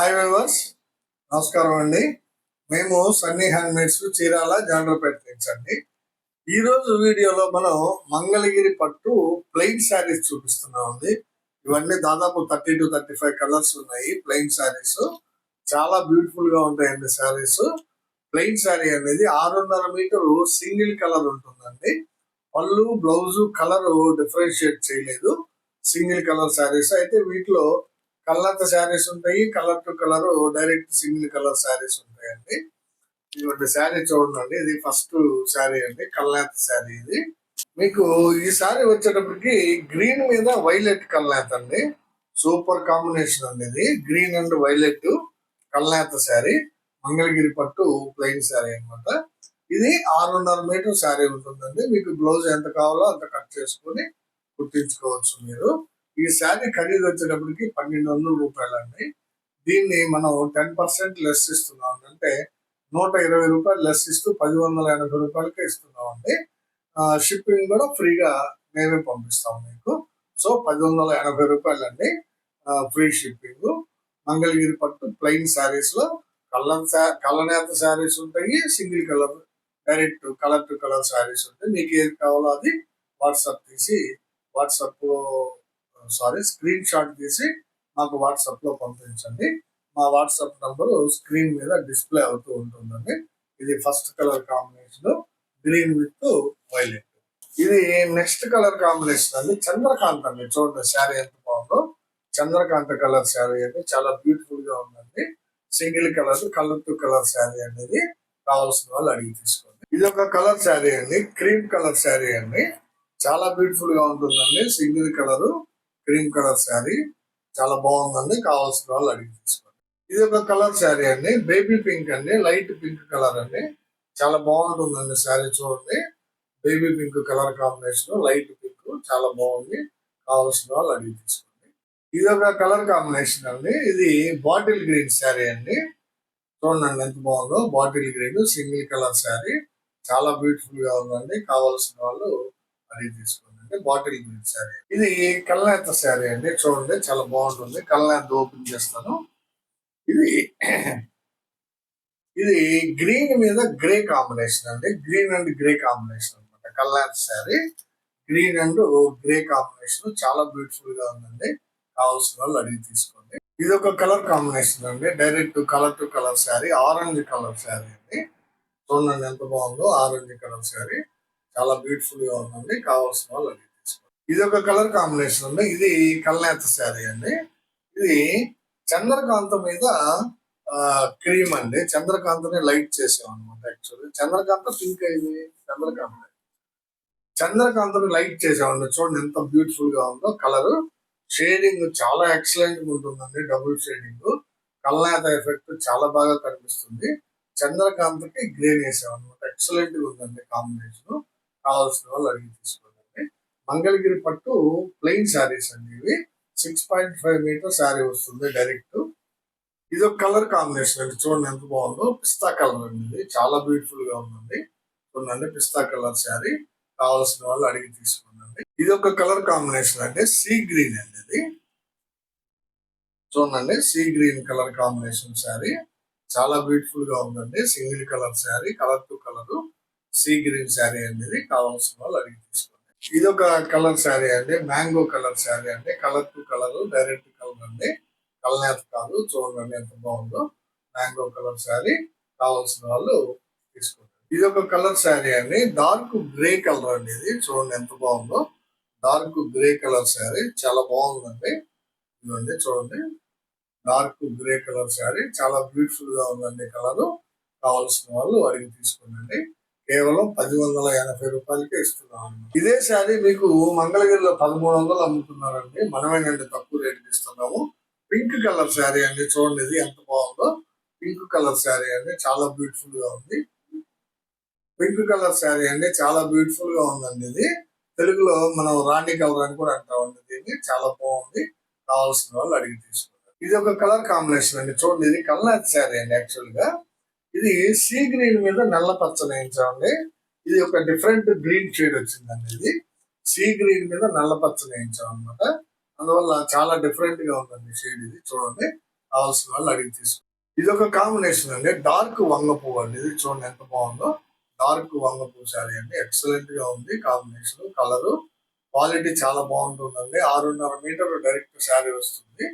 Hi viewers, నమస్కారం అండి. మేము సన్నీ హ్యాండ్మేడ్స్ చీరాల జాండ్రపేట నుంచి అండి. ఈరోజు వీడియోలో మనం మంగళగిరి పట్టు ప్లెయిన్ శారీస్ చూపిస్తున్నాం అండి. ఇవన్నీ దాదాపు 30 to 35 కలర్స్ ఉన్నాయి. ప్లెయిన్ శారీస్ చాలా బ్యూటిఫుల్ గా ఉంటాయండి. శారీస్ ప్లెయిన్ శారీ అనేది 6.5 మీటరు సింగిల్ కలర్ ఉంటుందండి. పళ్ళు బ్లౌజ్ కలర్ డిఫరెన్షియేట్ చేయలేదు. సింగిల్ కలర్ శారీస్ అయితే వీటిలో కలర్ శారీస్ ఉంటాయి, colour to colour direct single colour saris ఉంటాయండి. ఇటువంటి శారీ చూడండి, ఇది ఫస్ట్ శారీ అండి, కల్లాత్ శారీ. ఇది మీకు ఈ శారీ వచ్చేటప్పటికి గ్రీన్ మీద వైలెట్ కల్లాత్ అండి. సూపర్ కాంబినేషన్ అండి. ఇది గ్రీన్ అండ్ వైలెట్ కల్లాత్ శారీ, మంగళగిరి పట్టు ప్లెయిన్ శారీ అనమాట. ఇది 6.5 మీటర్ శారీ ఉంటుందండి. మీకు బ్లౌజ్ ఎంత కావాలో అంత కట్ చేసుకొని కుట్టించుకోవచ్చు మీరు. ఈ శారీ ఖరీదు వచ్చేటప్పటికి 1200 రూపాయలు అండి. దీన్ని మనం 10% లెస్ ఇస్తున్నాం, అంటే 120 రూపాయలు లెస్ ఇస్తూ 1080 రూపాయలకే ఇస్తున్నాం అండి. షిప్పింగ్ కూడా ఫ్రీగా మేమే పంపిస్తాం మీకు. సో 1080 రూపాయలు అండి, ఫ్రీ షిప్పింగ్. మంగళగిరి పట్టు ప్లెయిన్ శారీస్ లో కలనేత శారీస్ ఉంటాయి, single colour direct colour to colour saris ఉంటాయి. మీకు ఏది కావాలో అది స్క్రీన్ షాట్ తీసి మాకు వాట్సాప్ లో పంపించండి. మా వాట్సాప్ నంబరు స్క్రీన్ మీద డిస్ప్లే అవుతూ ఉంటుందండి. ఇది first colour combination, green with violet. ఇది నెక్స్ట్ కలర్ కాంబినేషన్ అండి, చంద్రకాంత్ అండి. చూడండి శారీ ఎంత బాగుందో. చంద్రకాంత కలర్ శారీ అంటే చాలా బ్యూటిఫుల్ గా ఉందండి. Single colour to colour sari అనేది కావాల్సిన వాళ్ళు అడిగి తీసుకోండి. ఇది ఒక కలర్ శారీ అండి, క్రీమ్ కలర్ శారీ అండి. చాలా బ్యూటిఫుల్ గా ఉంటుందండి. Single colour cream colour sari చాలా బాగుందండి. కావాల్సిన వాళ్ళు అడిగి తీసుకోండి. ఇది ఒక కలర్ శారీ అండి, బేబీ పింక్ అండి, లైట్ పింక్ కలర్ అండి. చాలా బాగుంటుందండి శారీ. చూడండి, baby pink colour combination, light pink చాలా బాగుంది. కావాల్సిన వాళ్ళు అడిగి తీసుకోండి. ఇది ఒక కలర్ కాంబినేషన్ అండి. ఇది బాటిల్ గ్రీన్ శారీ అండి. చూడండి ఎంత బాగుందో. Bottle green single colour sari చాలా బ్యూటిఫుల్ గా ఉందండి. కావాల్సిన వాళ్ళు అడిగి తీసుకోండి. Bottle green sari. ఇది కల్నేత శారీ అండి. చూడండి చాలా బాగుంటుంది. కల్నేత ఓపెన్ చేస్తాను. ఇది గ్రీన్ మీద గ్రే కాంబినేషన్ అండి, గ్రీన్ అండ్ గ్రే కాంబినేషన్ అనమాట. కల్నేత sari green and grey combination చాలా బ్యూటిఫుల్ గా ఉందండి. కావాల్సిన వాళ్ళు అడిగి తీసుకోండి. ఇది ఒక కలర్ కాంబినేషన్ అండి, direct colour to colour sari, orange colour sari అండి. చూడండి ఎంత బాగుందో. ఆరెంజ్ కలర్ శారీ చాలా బ్యూటిఫుల్ గా ఉందండి. కావాల్సిన వాళ్ళు అడిగి తీసుకోండి. ఇది ఒక కలర్ కాంబినేషన్ అండి. ఇది కల్నేత శారీ అండి. ఇది చంద్రకాంత మీద క్రీమ్ అండి. చంద్రకాంతని లైట్ చేసాం అనమాట. యాక్చువల్లీ చంద్రకాంత పింక్ అయింది. చంద్రకాంతని లైట్ చేసామండి. చూడండి ఎంత బ్యూటిఫుల్ గా ఉందో. కలర్ షేడింగ్ చాలా ఎక్సలెంట్ గా ఉంటుందండి. డబుల్ షేడింగ్, కల్నేత ఎఫెక్ట్ చాలా బాగా కనిపిస్తుంది. చంద్రకాంతకి గ్రీన్ వేసాం అనమాట. ఎక్సలెంట్ గా ఉందండి కాంబినేషన్. కావాల్సిన వాళ్ళు అడిగి తీసుకోండి. మంగళగిరి పట్టు ప్లెయిన్ శారీస్ అండి. ఇవి 6.5 మీటర్ శారీ వస్తుంది డైరెక్ట్. ఇది ఒక కలర్ కాంబినేషన్ అండి. చూడండి ఎంత బాగుందో. పిస్తా కలర్ అండి. ఇది చాలా బ్యూటిఫుల్ గా ఉందండి. చూడండి పిస్తా కలర్ శారీ. కావాల్సిన వాళ్ళు అడిగి తీసుకోండి. ఇది ఒక కలర్ కాంబినేషన్ అండి, సీ గ్రీన్ అండి. ఇది చూడండి, sea green colour combination sari చాలా బ్యూటిఫుల్ గా ఉందండి. Single colour sari, colour to colour sea green sari అనేది. కావాల్సిన వాళ్ళు అడిగి తీసుకోండి. ఇది ఒక కలర్ శారీ అండి, మ్యాంగో కలర్ శారీ అండి. Colour to colour direct colour అండి, కల్నేత కాదు. చూడండి ఎంత బాగుందో. మ్యాంగో కలర్ శారీ కావాల్సిన వాళ్ళు తీసుకోండి. ఇది ఒక కలర్ శారీ అండి, డార్క్ గ్రే కలర్ అండి. ఇది చూడండి ఎంత బాగుందో. డార్క్ గ్రే కలర్ శారీ చాలా బాగుందండి. ఇదండి చూడండి, డార్క్ గ్రే కలర్ శారీ చాలా బ్యూటిఫుల్ గా ఉందండి. కలర్ కావాల్సిన వాళ్ళు అడిగి తీసుకోండి. కేవలం 1080 రూపాయలకే ఇస్తున్నాం. ఇదే శారీ మీకు మంగళగిరిలో 1300 అమ్ముతున్నారండి. మనమేనండి తక్కువ రేటుకి ఇస్తున్నాము. పింక్ కలర్ శారీ అండి. చూడండి ఇది ఎంత బాగుందో. పింక్ కలర్ శారీ అండి, చాలా బ్యూటిఫుల్ గా ఉంది. పింక్ కలర్ శారీ అండి, చాలా బ్యూటిఫుల్ గా ఉందండి. ఇది తెలుగులో మనం రాణి కలర్ అని కూడా అంటామండి. దీన్ని చాలా బాగుంది. కావాల్సిన వాళ్ళు అడిగి తీసుకుంటారు. ఇది ఒక కలర్ కాంబినేషన్ అండి. చూడండి ఇది కల్నేత శారీ అండి. యాక్చువల్ గా ఇది సీ గ్రీన్ మీద నల్ల పచ్చ వేయించామండి. ఇది ఒక డిఫరెంట్ గ్రీన్ షేడ్ వచ్చిందండి. ఇది సీ గ్రీన్ మీద నల్ల పచ్చ వేయించాం అనమాట. అందువల్ల చాలా డిఫరెంట్ గా ఉందండి షేడ్. ఇది చూడండి కావాల్సిన వాళ్ళు అడిగి తీసుకోండి. ఇది ఒక కాంబినేషన్ అండి, డార్క్ వంగ పువ్వు అండి. ఇది చూడండి ఎంత బాగుందో, డార్క్ వంగ పువ్వు శారీ అండి. ఎక్సలెంట్ గా ఉంది కాంబినేషన్, కలరు క్వాలిటీ చాలా బాగుంటుందండి. 6.5 మీటర్ డైరెక్ట్ శారీ వస్తుంది.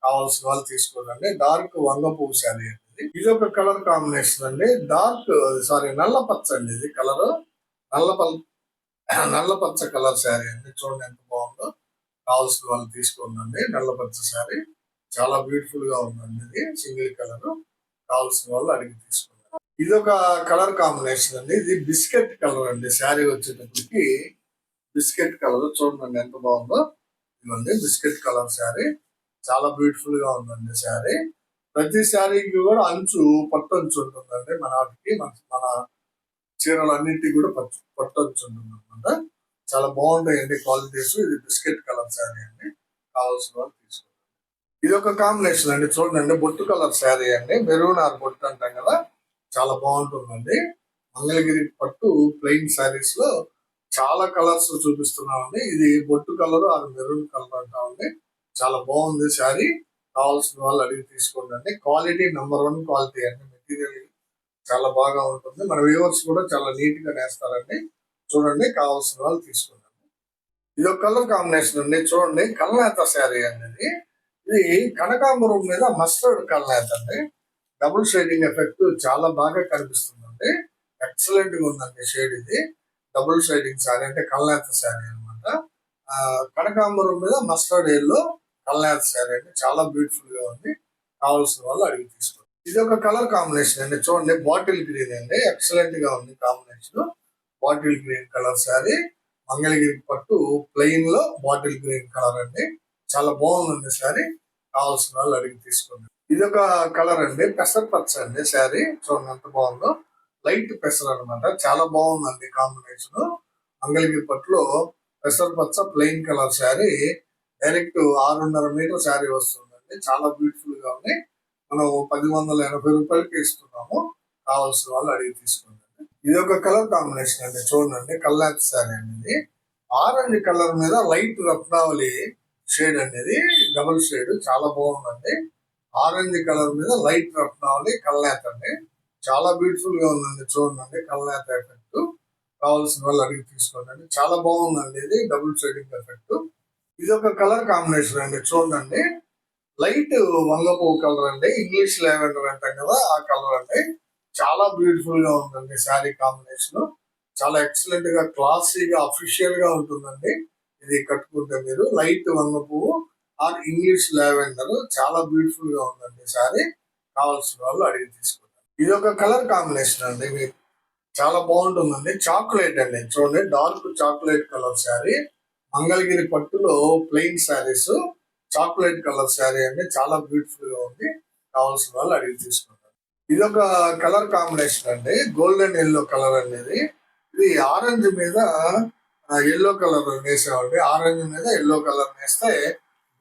కావాల్సిన వాళ్ళు తీసుకోండి. డార్క్ వంగ పువ్వు శారీ అండి. ఇది ఒక కలర్ కాంబినేషన్ అండి, డార్క్ నల్ల పచ్చ అండి. ఇది కలర్ నల్ల నల్ల పచ్చ కలర్ శారీ అండి. చూడండి ఎంత బాగుందో, కావాల్సిన వాళ్ళు తీసుకోండి. నల్ల పచ్చ శారీ చాలా బ్యూటిఫుల్ గా ఉందండి. ఇది సింగిల్ కలర్, కావాల్సిన వాళ్ళు అడిగి తీసుకున్నారు. ఇది ఒక కలర్ కాంబినేషన్ అండి. ఇది బిస్కెట్ కలర్ అండి. శారీ వచ్చేటప్పటికి బిస్కెట్ కలర్ చూడండి ఎంత బాగుందో. ఇదండి బిస్కెట్ కలర్ శారీ, చాలా బ్యూటిఫుల్ గా ఉందండి శారీ. ప్రతి శారీకి కూడా పట్టు అంచు ఉంటుందండి. మన చీరలన్నిటికీ కూడా పట్టు అంచు ఉంటుంది అనమాట. చాలా బాగుంటాయండి క్వాలిటీస్. ఇది బిస్కెట్ కలర్ శారీ అండి, కావాల్సిన వాళ్ళు తీసుకోండి. ఇది ఒక కాంబినేషన్ అండి. చూడండి బొట్టు కలర్ శారీ అండి, మెరూన్ ఆర్ బొట్టు అంటాం కదా, చాలా బాగుంటుందండి. మంగళగిరి పట్టు ప్లెయిన్ శారీస్ లో చాలా కలర్స్ చూపిస్తున్నామండి. ఇది బొట్టు కలర్ అది మెరూన్ కలర్ అంటామండి. చాలా బాగుంది శారీ, కావాల్సిన వాళ్ళు అడిగి తీసుకోండి. క్వాలిటీ #1 క్వాలిటీ అండి. మెటీరియల్ చాలా బాగా ఉంటుంది. మన వ్యూవర్స్ కూడా చాలా నీట్ గా నేస్తారండి. చూడండి, కావాల్సిన వాళ్ళు తీసుకోండి. ఇది ఒక కలర్ కాంబినేషన్ అండి. చూడండి కల్నేత శారీ అండి. ఇది కనకాంబరం మీద మస్టర్డ్ కల్నేత అండి. డబుల్ షేడింగ్ ఎఫెక్ట్ చాలా బాగా కనిపిస్తుందండి. ఎక్సలెంట్ గా ఉందండి షేడ్. ఇది డబుల్ షేడింగ్ శారీ అంటే కల్నేత శారీ అనమాట. కనకాంబరం మీద మస్టర్డ్ ఎల్లో కల్నేత శారీ అండి. చాలా బ్యూటిఫుల్ గా ఉంది, కావాల్సిన వాళ్ళు అడిగి తీసుకోండి. ఇది ఒక కలర్ కాంబినేషన్ అండి. చూడండి బాటిల్ గ్రీన్ అండి, ఎక్సలెంట్ గా ఉంది combination. Bottle green colour sari, Mangalagiri పట్టు ప్లెయిన్ లో బాటిల్ గ్రీన్ కలర్ అండి. చాలా బాగుందండి శారీ, కావాల్సిన వాళ్ళు అడిగి తీసుకోండి. ఇది ఒక కలర్ అండి, పెసర్ పచ్చ అండి శారీ. చూడండి ఎంత బాగుందో, లైట్ పెసర్ అనమాట. చాలా బాగుందండి కాంబినేషన్. మంగళగిరి పట్టులో పెసర్ పచ్చ plain colour sari, direct 6.5 meter sari వస్తుందండి. చాలా బ్యూటిఫుల్ గా ఉంది. మనం 1080 రూపాయలకి ఇస్తున్నాము, కావాల్సిన వాళ్ళు అడిగి తీసుకోండి. ఇది ఒక కలర్ కాంబినేషన్ అండి. చూడండి కల్లాంత శారీ అనేది ఆరెంజ్ కలర్ మీద లైట్ రత్నావళి షేడ్ అనేది, డబుల్ షేడ్ చాలా బాగుందండి. ఆరెంజ్ కలర్ మీద లైట్ రత్నావళి కల్లాంత అండి, చాలా బ్యూటిఫుల్ గా ఉందండి. చూడండి కల్లాంత ఎఫెక్ట్, కావాల్సిన వాళ్ళు అడిగి తీసుకోండి. చాలా బాగుందండి. ఇది డబుల్ షేడింగ్ ఎఫెక్ట్. ఇది ఒక కలర్ కాంబినేషన్ అండి. చూడండి లైట్ వంగపువ్వు కలర్ అండి, ఇంగ్లీష్ లావెండర్ అంటాం కదా ఆ కలర్ అండి. చాలా బ్యూటిఫుల్ గా ఉందండి శారీ కాంబినేషన్. చాలా ఎక్సలెంట్ గా క్లాసీగా అఫీషియల్ గా ఉంటుందండి. ఇది కట్టుకుంటే మీరు లైట్ వంగపువ్వు ఆర్ ఇంగ్లీష్ లావెండర్, చాలా బ్యూటిఫుల్ గా ఉందండి శారీ, కావాల్సిన వాళ్ళు అడిగి తీసుకుంటారు. ఇది ఒక కలర్ కాంబినేషన్ అండి, మీకు చాలా బాగుంటుందండి. చాక్లెట్ అండి. చూడండి dark chocolate colour sari, Mangalagiri పట్టులో plain saris, chocolate colour sari అండి. చాలా బ్యూటిఫుల్ గా ఉంది, కావాల్సిన వాళ్ళు అడిగి తీసుకుంటారు. ఇది ఒక కలర్ కాంబినేషన్ అండి, గోల్డెన్ ఎల్లో కలర్ అనేది. ఇది ఆరెంజ్ మీద ఎల్లో కలర్ వేసామండి. ఆరెంజ్ మీద ఎల్లో కలర్ వేస్తే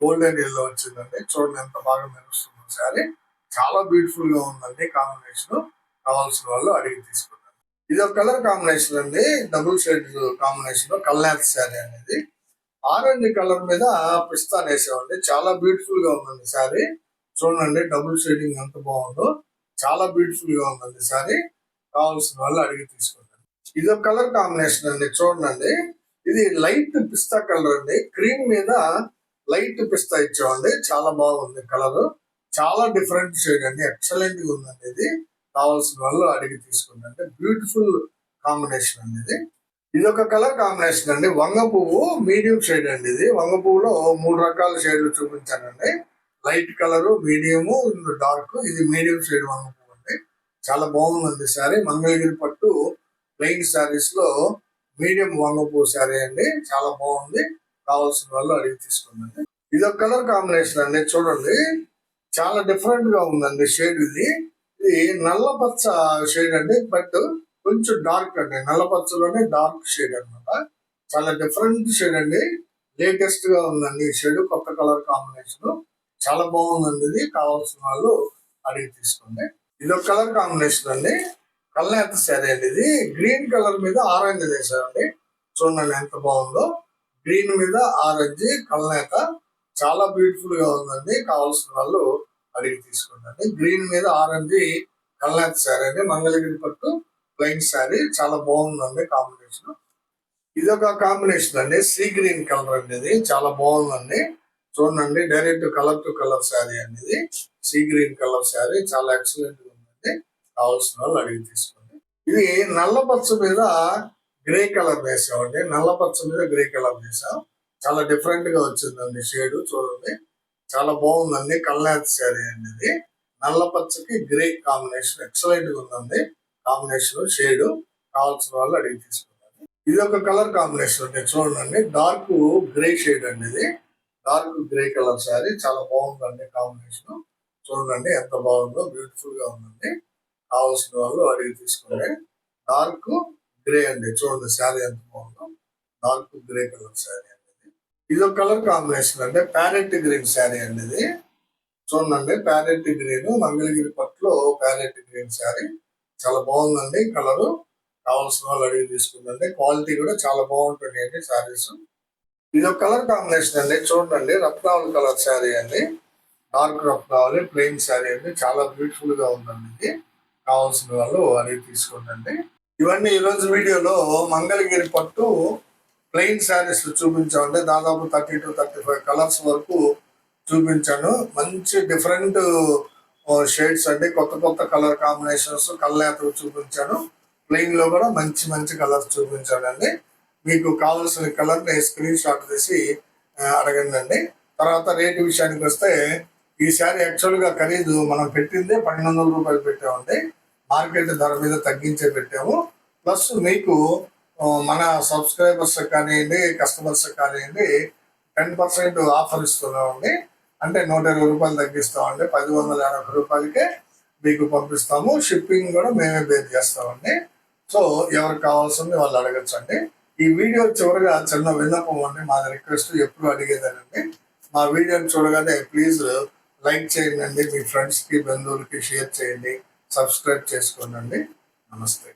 గోల్డెన్ ఎల్లో వచ్చిందండి. చూడండి ఎంత బాగా మెరుస్తుంది శారీ, చాలా బ్యూటిఫుల్ గా ఉందండి కాంబినేషన్, కావాల్సిన వాళ్ళు అడిగి తీసుకుంటారు. ఇది ఒక కలర్ కాంబినేషన్ అండి, డబుల్ షేడ్ కాంబినేషన్ లో కల్నాథ్ శారీ అనేది. ఆరెంజ్ కలర్ మీద పిస్తా వేసామండి. చాలా బ్యూటిఫుల్ గా ఉందండి శారీ. చూడండి డబుల్ షేడింగ్ ఎంత బాగుందో, చాలా బ్యూటిఫుల్ గా ఉందండి శారీ, కావాల్సిన వాళ్ళు అడిగి తీసుకుంటారు. ఇది ఒక కలర్ కాంబినేషన్ అండి. చూడండి ఇది లైట్ పిస్తా కలర్ అండి, క్రీమ్ మీద లైట్ పిస్తా ఇచ్చామండి. చాలా బాగుంది కలర్, చాలా డిఫరెంట్ షేడ్ అండి, ఎక్సలెంట్ గా ఉందండి. ఇది కావాల్సిన వాళ్ళు అడిగి తీసుకుంటే బ్యూటిఫుల్ కాంబినేషన్ అండి. ఇది ఒక కలర్ కాంబినేషన్ అండి, వంగ పువ్వు మీడియం షేడ్ అండి. ఇది వంగ పువ్వులో 3 రకాల షేడ్లు చూపించానండి. Light colour, medium, dark. ఇది మీడియం షేడ్ వంగ పువ్వు అండి. చాలా బాగుందండి శారీ. మంగళగిరి పట్టు ప్లెయిన్ శారీస్ లో మీడియం వంగ పువ్వు శారీ అండి, చాలా బాగుంది, కావాల్సిన వాళ్ళు అడిగి తీసుకోండి. ఇది ఒక కలర్ కాంబినేషన్ అండి. చూడండి చాలా డిఫరెంట్ గా ఉందండి షేడ్. ఇది నల్ల పచ్చ షేడ్ అండి, బట్ కొంచెం డార్క్ అండి. నల్ల పచ్చలోనే డార్క్ షేడ్ అనమాట. చాలా డిఫరెంట్ షేడ్ అండి, లేటెస్ట్ గా ఉందండి ఈ షేడ్, కొత్త కలర్ కాంబినేషన్, చాలా బాగుందండి. ఇది కావాల్సిన వాళ్ళు అడిగి తీసుకోండి. ఇది ఒక కలర్ కాంబినేషన్ అండి, కల్నేత శారీ అండి. ఇది గ్రీన్ కలర్ మీద ఆరెంజ్ వేసారండి. చూడండి ఎంత బాగుందో, గ్రీన్ మీద ఆరెంజ్ కల్నేత, చాలా బ్యూటిఫుల్ గా ఉందండి, కావాల్సిన వాళ్ళు అడిగి తీసుకోండి. గ్రీన్ మీద ఆరెంజ్ కల్నాథ్ శారీ అండి, మంగళగిరి పట్టు ప్లెయిన్ శారీ, చాలా బాగుందండి కాంబినేషన్. ఇది ఒక కాంబినేషన్ అండి, సీ గ్రీన్ కలర్ అండి, ఇది చాలా బాగుందండి. చూడండి, direct colour to colour sari అండి, ఇది సీ గ్రీన్ కలర్ శారీ, చాలా ఎక్సలెంట్ గా ఉందండి. కావాల్సిన వాళ్ళు అడిగి తీసుకోండి. ఇది నల్ల పచ్చ మీద గ్రే కలర్ వేసామండి, నల్ల పచ్చ మీద గ్రే కలర్ వేసాం. చాలా డిఫరెంట్ గా వచ్చిందండి షేడ్, చూడండి చాలా బాగుందండి. కల్నాథ్ శారీ అండి, ఇది నల్ల పచ్చకి గ్రే కాంబినేషన్ ఎక్సలెంట్ గా ఉందండి. కాంబినేషన్ షేడ్ కావాల్సిన వాళ్ళు అడిగి తీసుకోండి. ఇది ఒక కలర్ కాంబినేషన్ అండి, చూడండి డార్క్ గ్రే షేడ్ అండి, ఇది డార్క్ గ్రే కలర్ శారీ, చాలా బాగుందండి కాంబినేషన్. చూడండి ఎంత బాగుందో, బ్యూటిఫుల్ గా ఉందండి. కావాల్సిన వాళ్ళు అడిగి తీసుకోండి. డార్క్ గ్రే అండి, చూడండి శారీ ఎంత బాగుందో, డార్క్ గ్రే కలర్ శారీ అండి. ఇది ఒక కలర్ కాంబినేషన్ అంటే ప్యారెట్ గ్రీన్ శారీ అండి, ఇది చూడండి ప్యారెట్ గ్రీన్, మంగళగిరి పట్టులో ప్యారెట్ గ్రీన్ శారీ, చాలా బాగుందండి కలరు. కావాల్సిన వాళ్ళు అడిగి తీసుకుందండి. క్వాలిటీ కూడా చాలా బాగుంటుంది అండి శారీస్. ఇది ఒక కలర్ కాంబినేషన్ అండి, చూడండి రత్నావళి కలర్ శారీ అండి, డార్క్ రత్నావళి ప్లెయిన్ శారీ అండి, చాలా బ్యూటిఫుల్ గా ఉందండి. ఇది కావాల్సిన వాళ్ళు అడిగి తీసుకోండి. ఇవన్నీ ఈ రోజు వీడియోలో మంగళగిరి పట్టు ప్లెయిన్ శారీస్ చూపించామండి. దాదాపు 30 to 35 కలర్స్ వరకు చూపించాను. మంచి డిఫరెంట్ షేడ్స్ అండి, కొత్త కొత్త కలర్ కాంబినేషన్స్, కల్నేతలు చూపించాను. ప్లెయిన్ లో కూడా మంచి మంచి కలర్స్ చూపించానండి. మీకు కావాల్సిన కలర్ ని స్క్రీన్ షాట్ తీసి అడగండి అండి. తర్వాత రేటు విషయానికి వస్తే, ఈ శారీ యాక్చువల్ గా ఖరీదు మనం పెట్టిందే 1200 రూపాయలు పెట్టామండి. మార్కెట్ ధర మీద తగ్గించే పెట్టాము. ప్లస్ మీకు మన సబ్స్క్రైబర్స్ కానివ్వండి, కస్టమర్స్ కానివ్వండి 10% ఆఫర్ ఇస్తున్నామండి. అంటే 120 రూపాయలు తగ్గిస్తామండి. 1180 రూపాయలకే మీకు పంపిస్తాము. షిప్పింగ్ కూడా మేమే బేర్ చేస్తామండి. సో ఎవరికి కావాల్సింది వాళ్ళు అడగచ్చండి. ఈ వీడియో చివరిగా చిన్న విన్నపం అండి, మాది రిక్వెస్ట్ ఎప్పుడు అడిగేదేనండి. మా వీడియోని చూడగానే ప్లీజ్ లైక్ చేయండి, మీ ఫ్రెండ్స్ కి బంధువులకి షేర్ చేయండి, సబ్స్క్రైబ్ చేసుకోండి. నమస్తే.